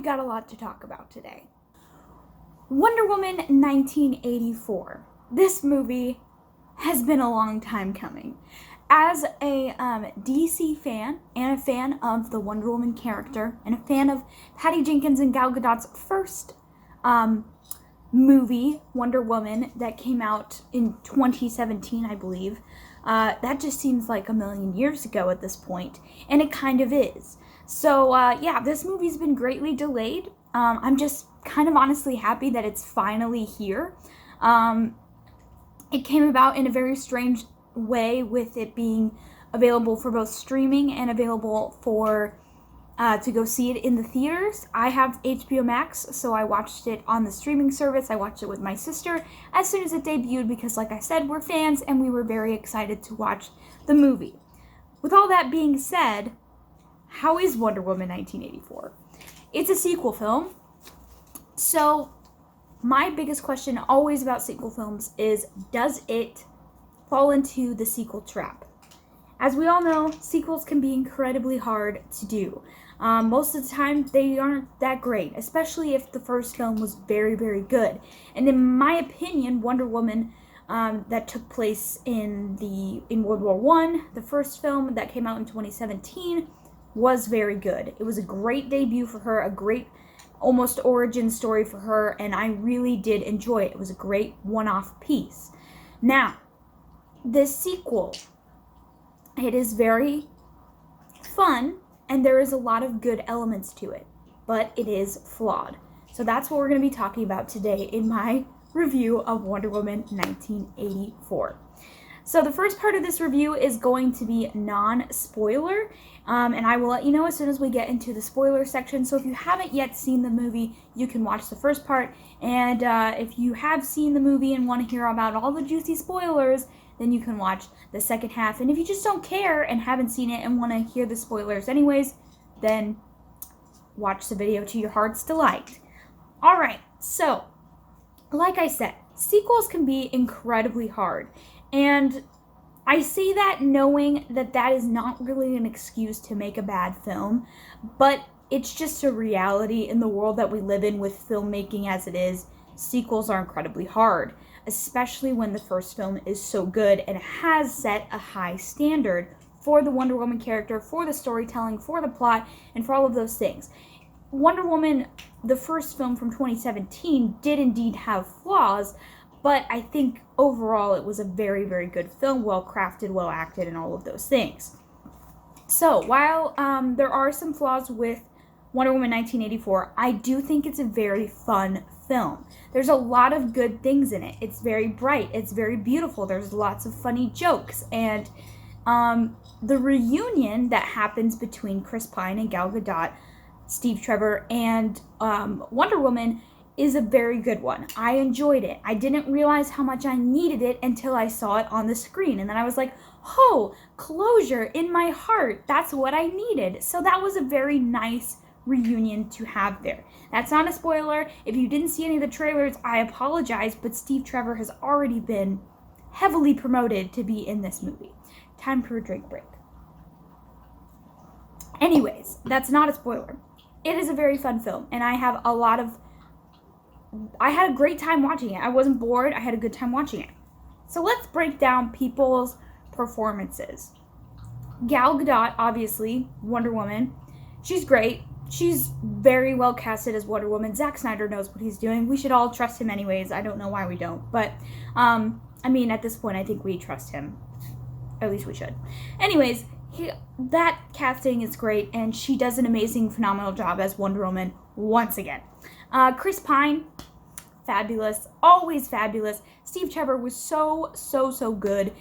got a lot to talk about today. Wonder Woman 1984. This movie has been a long time coming. As a DC fan and a fan of the Wonder Woman character and a fan of Patty Jenkins and Gal Gadot's first movie, Wonder Woman, that came out in 2017, I believe, that just seems like a million years ago at this point, and it kind of is. So yeah, this movie's been greatly delayed. I'm just kind of honestly happy that it's finally here. It came about in a very strange way, with it being available for both streaming and available for to go see it in the theaters. I have HBO Max, so I watched it on the streaming service. I watched it with my sister as soon as it debuted because, like I said, we're fans and we were very excited to watch the movie. With all that being said, how is Wonder Woman 1984? It's a sequel film. So my biggest question always about sequel films is, does it fall into the sequel trap? As we all know, sequels can be incredibly hard to do. Most of the time, they aren't that great, especially if the first film was very, very good. And in my opinion, Wonder Woman, that took place in World War I, the first film that came out in 2017, was very good. It was a great debut for her, a great almost origin story for her, and I really did enjoy it. It was a great one-off piece. Now, this sequel, it is very fun, and there is a lot of good elements to it, but it is flawed. So that's what we're going to be talking about today in my review of Wonder Woman 1984. So the first part of this review is going to be non-spoiler, and I will let you know as soon as we get into the spoiler section. So if you haven't yet seen the movie, you can watch the first part, and if you have seen the movie and want to hear about all the juicy spoilers, then you can watch the second half. And if you just don't care and haven't seen it and want to hear the spoilers anyways, then watch the video to your heart's delight. Alright, so, like I said, sequels can be incredibly hard. And I say that knowing that that is not really an excuse to make a bad film, but it's just a reality in the world that we live in with filmmaking as it is. Sequels are incredibly hard, especially when the first film is so good and has set a high standard for the Wonder Woman character, for the storytelling, for the plot, and for all of those things. Wonder Woman, the first film from 2017, did indeed have flaws, but I think overall it was a very, very good film, well crafted, well acted, and all of those things. So while there are some flaws with Wonder Woman 1984, I do think it's a very fun film. There's a lot of good things in it. It's very bright. It's very beautiful. There's lots of funny jokes. And the reunion that happens between Chris Pine and Gal Gadot, Steve Trevor, and Wonder Woman is a very good one. I enjoyed it. I didn't realize how much I needed it until I saw it on the screen. And then I was like, oh, closure in my heart. That's what I needed. So that was a very nice reunion to have there. That's not a spoiler. If you didn't see any of the trailers, I apologize, but Steve Trevor has already been heavily promoted to be in this movie. Time for a drink break. Anyways, that's not a spoiler. It is a very fun film, and I had a great time watching it. I wasn't bored. I had a good time watching it. So let's break down people's performances. Gal Gadot, obviously, Wonder Woman. She's great. She's very well casted as Wonder Woman. Zack Snyder knows what he's doing. We should all trust him anyways. I don't know why we don't. But, I mean, at this point, I think we trust him. At least we should. Anyways, that casting is great, and she does an amazing, phenomenal job as Wonder Woman once again. Chris Pine, fabulous. Always fabulous. Steve Trevor was so good.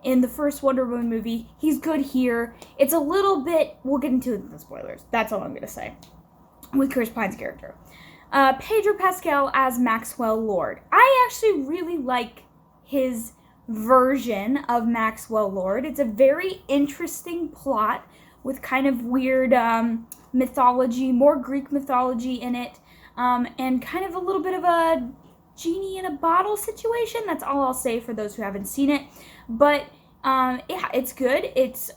In the first Wonder Woman movie. He's good here. It's a little bit, we'll get into the spoilers. That's all I'm going to say with Chris Pine's character. Pedro Pascal as Maxwell Lord. I actually really like his version of Maxwell Lord. It's a very interesting plot with kind of weird mythology, more Greek mythology in it, and kind of a little bit of a genie in a bottle situation. That's all I'll say for those who haven't seen it. But yeah, it's good. It's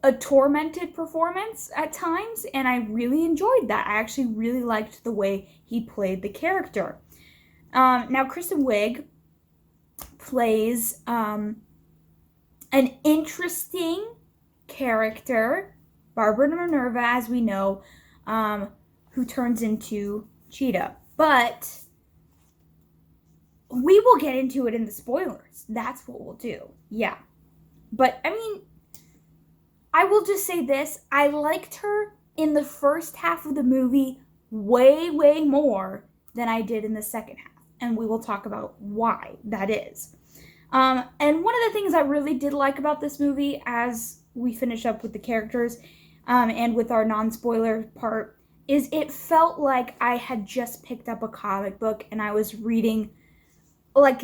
a tormented performance at times, and I really enjoyed that. I actually really liked the way he played the character. Now, Kristen Wiig plays an interesting character, Barbara Minerva, as we know, who turns into Cheetah. But we will get into it in the spoilers. That's what we'll do. Yeah. But, I mean, I will just say this. I liked her in the first half of the movie way, way more than I did in the second half. And we will talk about why that is. And one of the things I really did like about this movie, as we finish up with the characters and with our non-spoiler part, is it felt like I had just picked up a comic book and I was reading like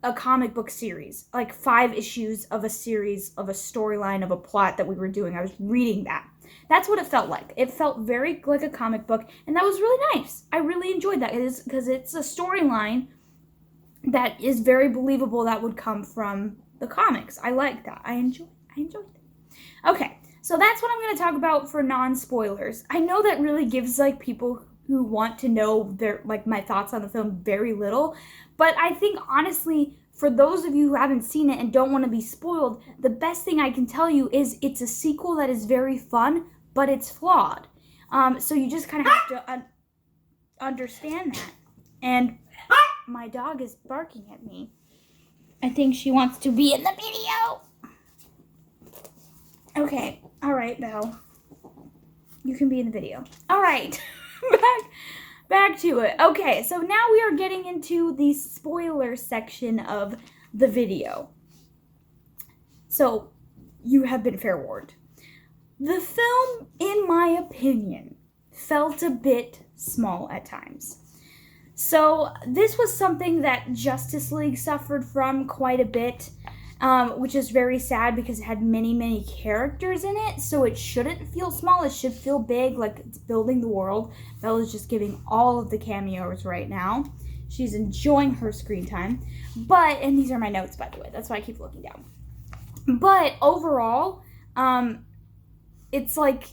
a comic book series, like 5 issues of a series of a storyline of a plot that we were doing. I was reading that. That's what it felt like. It felt very like a comic book, and that was really nice. I really enjoyed that. It is because it's a storyline that is very believable that would come from the comics. I like that. I enjoyed it. Okay, so that's what I'm going to talk about for non-spoilers. I know that really gives like people who want to know their like my thoughts on the film very little, but I think honestly, for those of you who haven't seen it and don't want to be spoiled, the best thing I can tell you is it's a sequel that is very fun, but it's flawed. So you just kind of have to understand that. And my dog is barking at me. I think she wants to be in the video. Okay. All right, Belle. You can be in the video. All right. Back to it. Okay, so now we are getting into the spoiler section of the video. So, you have been fair warned. The film, in my opinion, felt a bit small at times. So, this was something that Justice League suffered from quite a bit, which is very sad because it had many, many characters in it, so it shouldn't feel small. It should feel big, like it's building the world. Bella's just giving all of the cameos right now. She's enjoying her screen time. But, and these are my notes, by the way. That's why I keep looking down. But overall, it's like,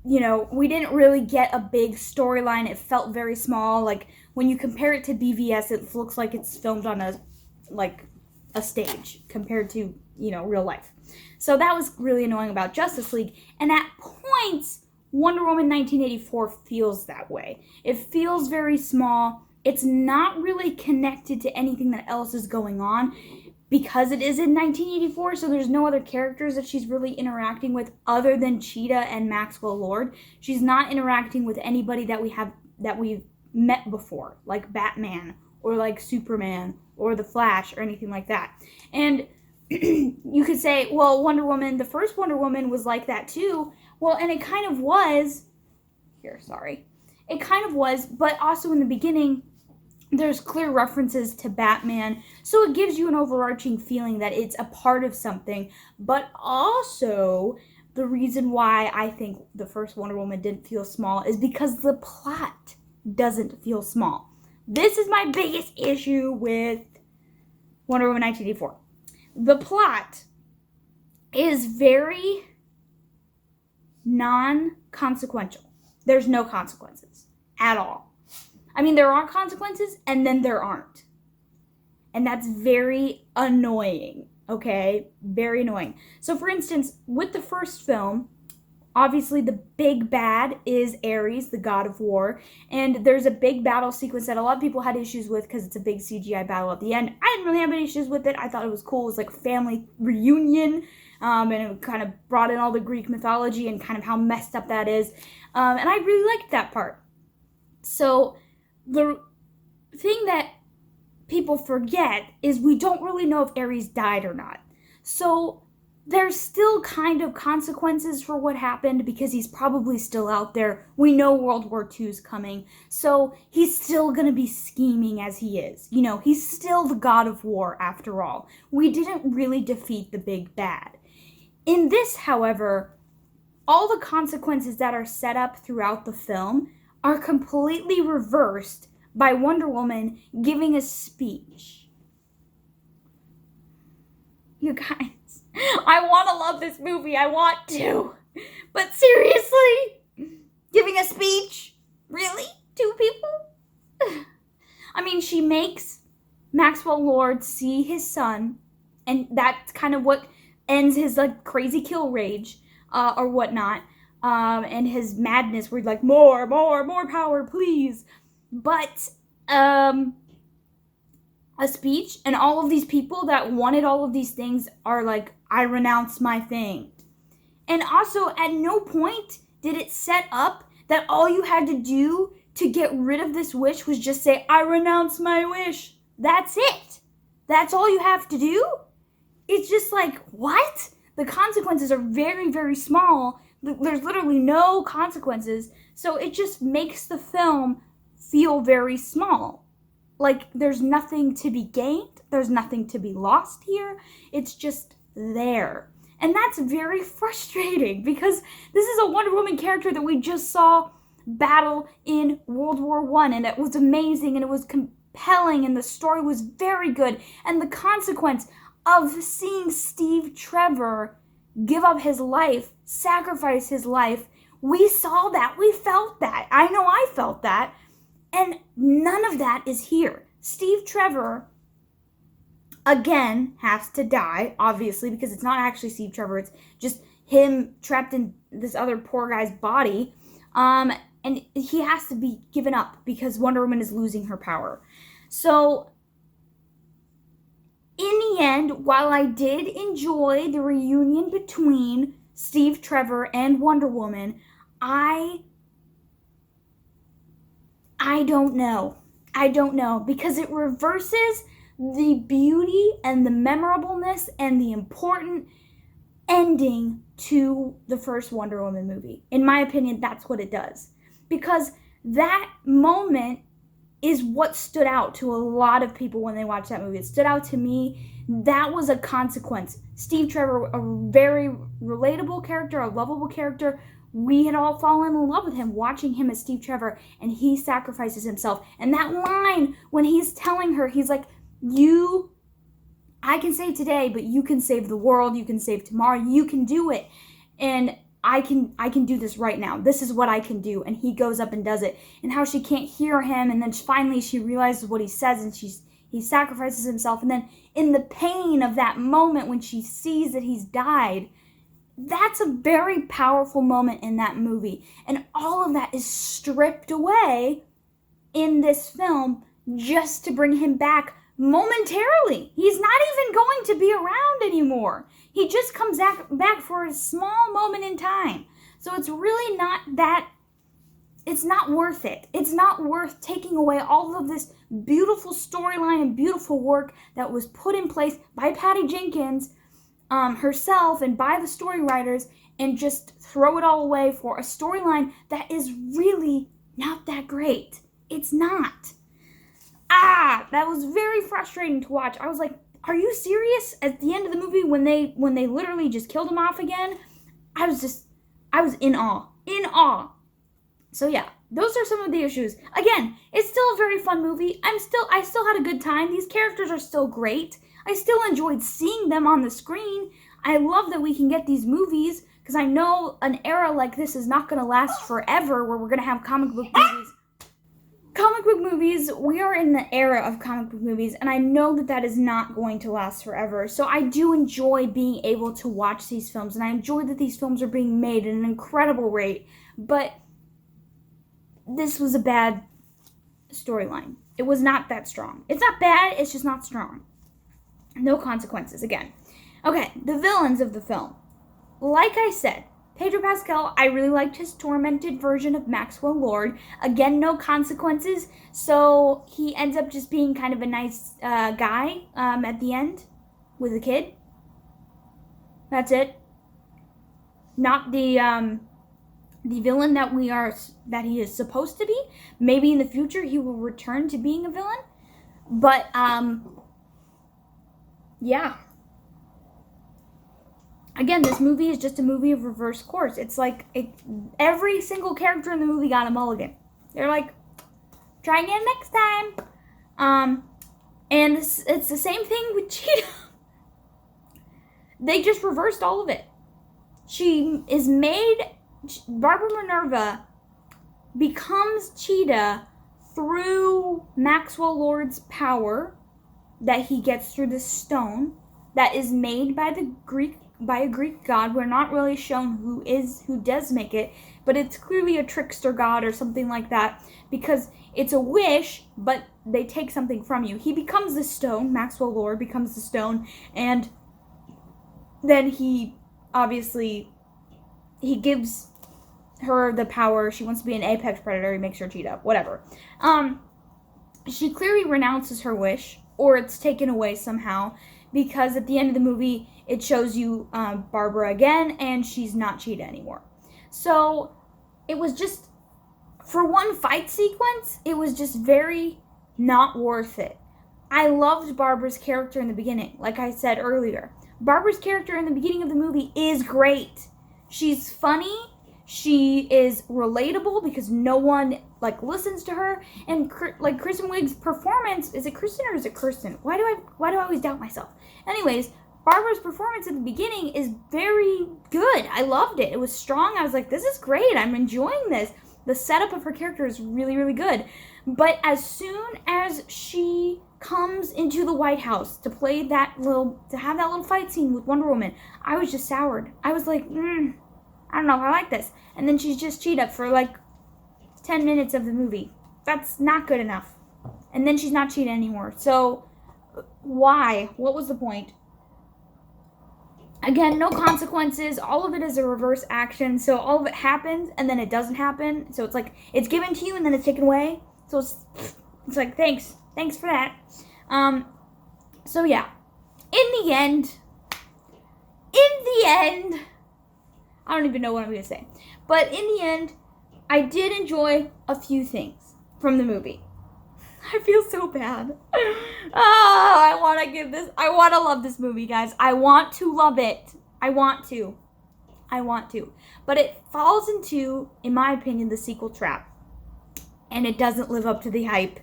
you know, we didn't really get a big storyline. It felt very small. Like, when you compare it to BVS, it looks like it's filmed on a stage compared to, you know, real life. So that was really annoying about Justice League. And at points, Wonder Woman 1984 feels that way. It feels very small. It's not really connected to anything that else is going on because it is in 1984, so there's no other characters that she's really interacting with other than Cheetah and Maxwell Lord. She's not interacting with anybody that we've met before, like Batman or like Superman or the Flash or anything like that. And you could say, well, Wonder Woman, the first Wonder Woman was like that too. Well, and it kind of was. It kind of was, but also in the beginning, there's clear references to Batman, so it gives you an overarching feeling that it's a part of something, but also the reason why I think the first Wonder Woman didn't feel small is because the plot doesn't feel small. This is my biggest issue with Wonder Woman 1984. The plot is very non-consequential. There's no consequences at all. I mean, there are consequences, and then there aren't. And that's very annoying, okay? Very annoying. So, for instance, with the first film, obviously the big bad is Ares, the god of war, and there's a big battle sequence that a lot of people had issues with because it's a big CGI battle at the end. I didn't really have any issues with it. I thought it was cool. It was like a family reunion, and it kind of brought in all the Greek mythology and kind of how messed up that is. And I really liked that part. So, the thing that people forget is we don't really know if Ares died or not. So there's still kind of consequences for what happened because he's probably still out there. We know World War II is coming. So he's still going to be scheming as he is. You know, he's still the god of war after all. We didn't really defeat the big bad. In this, however, all the consequences that are set up throughout the film are completely reversed by Wonder Woman giving a speech. You guys, I want to love this movie. I want to. But seriously? Giving a speech? Really? 2 people? I mean, she makes Maxwell Lord see his son, and that's kind of what ends his like crazy kill rage or whatnot, and his madness where he's like, more power, please. But a speech, and all of these people that wanted all of these things are like, I renounce my thing. And also, at no point did it set up that all you had to do to get rid of this wish was just say, I renounce my wish. That's it. That's all you have to do. It's just like, what? The consequences are very, very small. There's literally no consequences. So it just makes the film feel very small. Like, there's nothing to be gained. There's nothing to be lost here. It's just there. And that's very frustrating because this is a Wonder Woman character that we just saw battle in World War I, and it was amazing, and it was compelling, and the story was very good. And the consequence of seeing Steve Trevor give up his life, sacrifice his life, we saw that, we felt that. I know I felt that. And none of that is here. Steve Trevor, again, has to die, obviously, because it's not actually Steve Trevor. It's just him trapped in this other poor guy's body. And he has to be given up because Wonder Woman is losing her power. So, in the end, while I did enjoy the reunion between Steve Trevor and Wonder Woman, I don't know. I don't know, because it reverses the beauty and the memorableness and the important ending to the first Wonder Woman movie. In my opinion, that's what it does. Because that moment is what stood out to a lot of people when they watched that movie. It stood out to me. That was a consequence. Steve Trevor, a very relatable character, a lovable character. We had all fallen in love with him, watching him as Steve Trevor, and he sacrifices himself. And that line, when he's telling her, he's like, I can save today, but you can save the world, you can save tomorrow, you can do it. And I can do this right now. This is what I can do. And he goes up and does it. And how she can't hear him, and then finally she realizes what he says, and he sacrifices himself. And then in the pain of that moment when she sees that he's died, that's a very powerful moment in that movie. And all of that is stripped away in this film just to bring him back momentarily. He's not even going to be around anymore. He just comes back for a small moment in time. So it's really not that, it's not worth it. It's not worth taking away all of this beautiful storyline and beautiful work that was put in place by Patty Jenkins herself and by the story writers, and just throw it all away for a storyline that is really not that great. It's not. That was very frustrating to watch. I was like, are you serious? At the end of the movie, when they literally just killed him off again, I was in awe. So yeah, those are some of the issues. Again, it's still a very fun movie. I still had a good time. These characters are still great. I still enjoyed seeing them on the screen. I love that we can get these movies, because I know an era like this is not going to last forever, where we're going to have comic book movies. Comic book movies, we are in the era of comic book movies, and I know that that is not going to last forever. So I do enjoy being able to watch these films, and I enjoy that these films are being made at an incredible rate. But this was a bad storyline. It was not that strong. It's not bad, it's just not strong. No consequences, again. Okay, the villains of the film. Like I said, Pedro Pascal, I really liked his tormented version of Maxwell Lord. Again, no consequences, so he ends up just being kind of a nice guy at the end with a kid. That's it. Not the villain that he is supposed to be. Maybe in the future he will return to being a villain, but yeah. Again, this movie is just a movie of reverse course. It's like every single character in the movie got a mulligan. They're like, try again next time. And it's the same thing with Cheetah. they just reversed all of it. Barbara Minerva becomes Cheetah through Maxwell Lord's power that he gets through the stone that is made by a Greek god. We're not really shown who does make it, but it's clearly a trickster god or something like that, because it's a wish, but they take something from you. He becomes the stone, Maxwell Lord becomes the stone, and then he gives her the power. She wants to be an apex predator. He makes her Cheetah, whatever. She clearly renounces her wish, or it's taken away somehow, because at the end of the movie, it shows you Barbara again, and she's not Cheetah anymore. So it was just, for one fight sequence, it was just very not worth it. I loved Barbara's character in the beginning, like I said earlier. Barbara's character in the beginning of the movie is great. She's funny. She is relatable because no one listens to her. And Kristen Wiig's performance, is it Kristen or is it Kirsten? Why do I always doubt myself? Anyways, Barbara's performance at the beginning is very good. I loved it. It was strong. I was like, this is great. I'm enjoying this. The setup of her character is really, really good. But as soon as she comes into the White House to have that little fight scene with Wonder Woman, I was just soured. I was like, I don't know if I like this. And then she's just Cheetah for 10 minutes of the movie. That's not good enough. And then she's not Cheetah anymore. So why? What was the point? Again, no consequences. All of it is a reverse action. So all of it happens and then it doesn't happen. So it's it's given to you and then it's taken away. So it's like, thanks. Thanks for that. So yeah. In the end, I don't even know what I'm going to say. But in the end, I did enjoy a few things from the movie. I feel so bad. I want to love this movie, guys. I want to love it. I want to. But it falls into, in my opinion, the sequel trap. And it doesn't live up to the hype.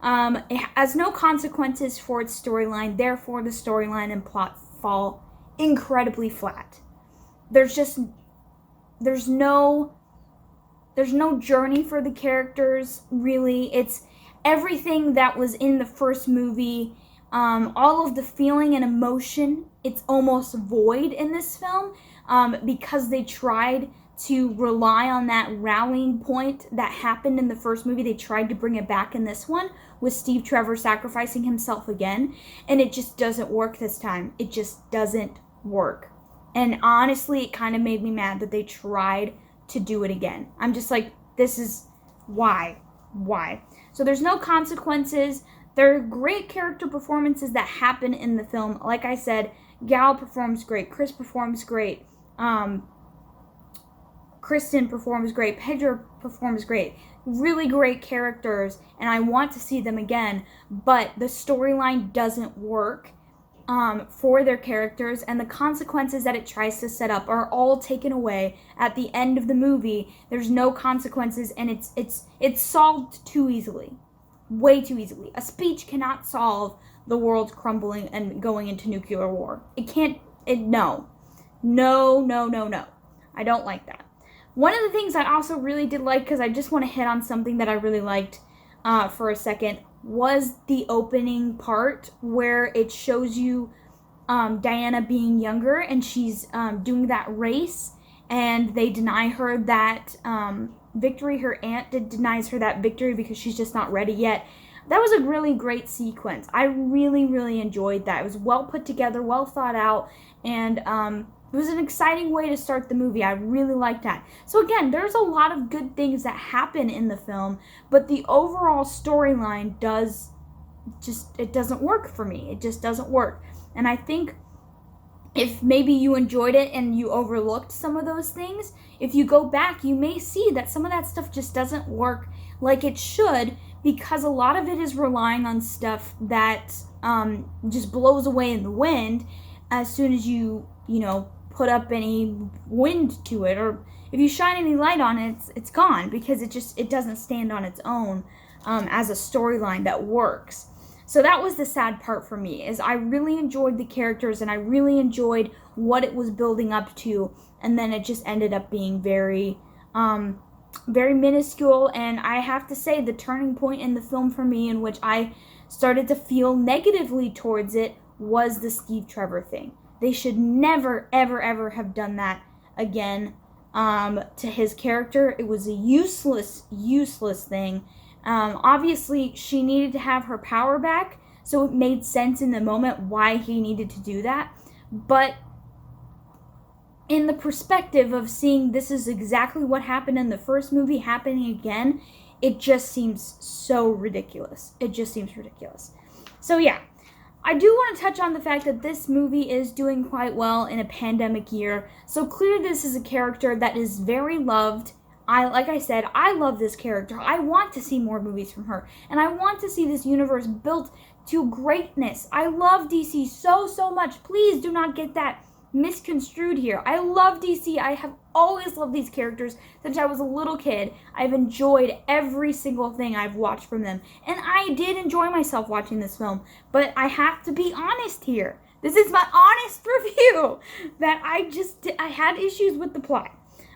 It has no consequences for its storyline. Therefore, the storyline and plot fall incredibly flat. There's no journey for the characters, really. It's everything that was in the first movie, all of the feeling and emotion, it's almost void in this film, because they tried to rely on that rallying point that happened in the first movie. They tried to bring it back in this one with Steve Trevor sacrificing himself again, and it just doesn't work this time. It just doesn't work. And honestly, it kind of made me mad that they tried to do it again. I'm just like, this is why? So there's no consequences. There are great character performances that happen in the film. Like I said, Gal performs great. Chris performs great. Kristen performs great. Pedro performs great. Really great characters, and I want to see them again. But the storyline doesn't work for their characters, and the consequences that it tries to set up are all taken away at the end of the movie. There's no consequences, and it's solved too easily. Way too easily. A speech cannot solve the world crumbling and going into nuclear war. It can't. No. I don't like that. One of the things I also really did like, because I just want to hit on something that I really liked for a second, was the opening part where it shows you Diana being younger, and she's doing that race, and they deny her that victory. Her aunt denies her that victory because she's just not ready yet. That was a really great sequence. I really, really enjoyed that. It was well put together, well thought out, and it was an exciting way to start the movie. I really liked that. So again, there's a lot of good things that happen in the film, but the overall storyline it doesn't work for me. It just doesn't work. And I think if maybe you enjoyed it and you overlooked some of those things, if you go back, you may see that some of that stuff just doesn't work like it should, because a lot of it is relying on stuff that just blows away in the wind as soon as you put up any wind to it, or if you shine any light on it, it's gone, because it doesn't stand on its own as a storyline that works. So that was the sad part for me, is I really enjoyed the characters and I really enjoyed what it was building up to, and then it just ended up being very very minuscule. And I have to say, the turning point in the film for me, in which I started to feel negatively towards it, was the Steve Trevor thing. They should never, ever, ever have done that again to his character. It was a useless thing. Obviously, she needed to have her power back, so it made sense in the moment why he needed to do that. But in the perspective of seeing this is exactly what happened in the first movie happening again, it just seems so ridiculous. It just seems ridiculous. So yeah, I do want to touch on the fact that this movie is doing quite well in a pandemic year. So clearly this is a character that is very loved. Like I said, I love this character. I want to see more movies from her. And I want to see this universe built to greatness. I love DC so much. Please do not get that misconstrued here. I love DC. I have always loved these characters since I was a little kid. I've enjoyed every single thing I've watched from them. And I did enjoy myself watching this film. But I have to be honest here. This is my honest review. That I had issues with the plot.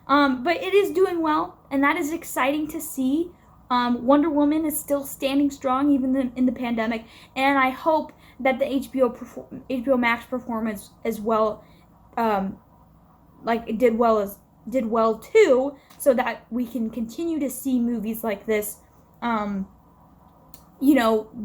But it is doing well, and that is exciting to see. Wonder Woman is still standing strong even in the pandemic, and I hope that the HBO Max performance as well, like it did well too, so that we can continue to see movies like this,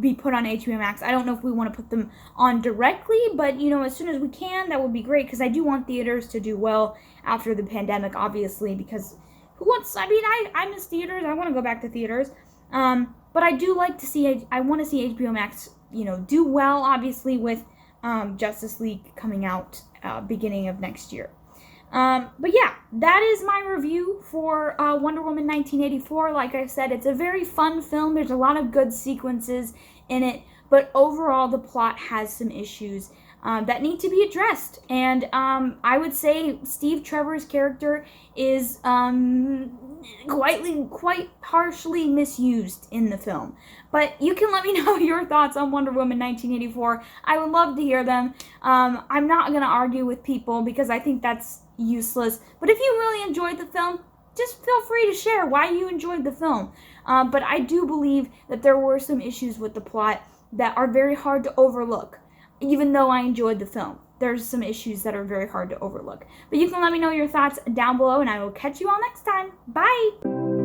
be put on HBO Max. I don't know if we want to put them on directly, but as soon as we can, that would be great, because I do want theaters to do well after the pandemic, obviously, because I miss theaters. I want to go back to theaters. But I do like to see, I want to see HBO Max, do well, obviously, with Justice League coming out beginning of next year. But yeah, that is my review for Wonder Woman 1984. Like I said, it's a very fun film. There's a lot of good sequences in it, but overall the plot has some issues that need to be addressed. And I would say Steve Trevor's character is quite harshly misused in the film. But you can let me know your thoughts on Wonder Woman 1984. I would love to hear them. I'm not going to argue with people because I think that's useless. But if you really enjoyed the film, just feel free to share why you enjoyed the film. But I do believe that there were some issues with the plot that are very hard to overlook. Even though I enjoyed the film, there's some issues that are very hard to overlook. But you can let me know your thoughts down below, and I will catch you all next time. Bye!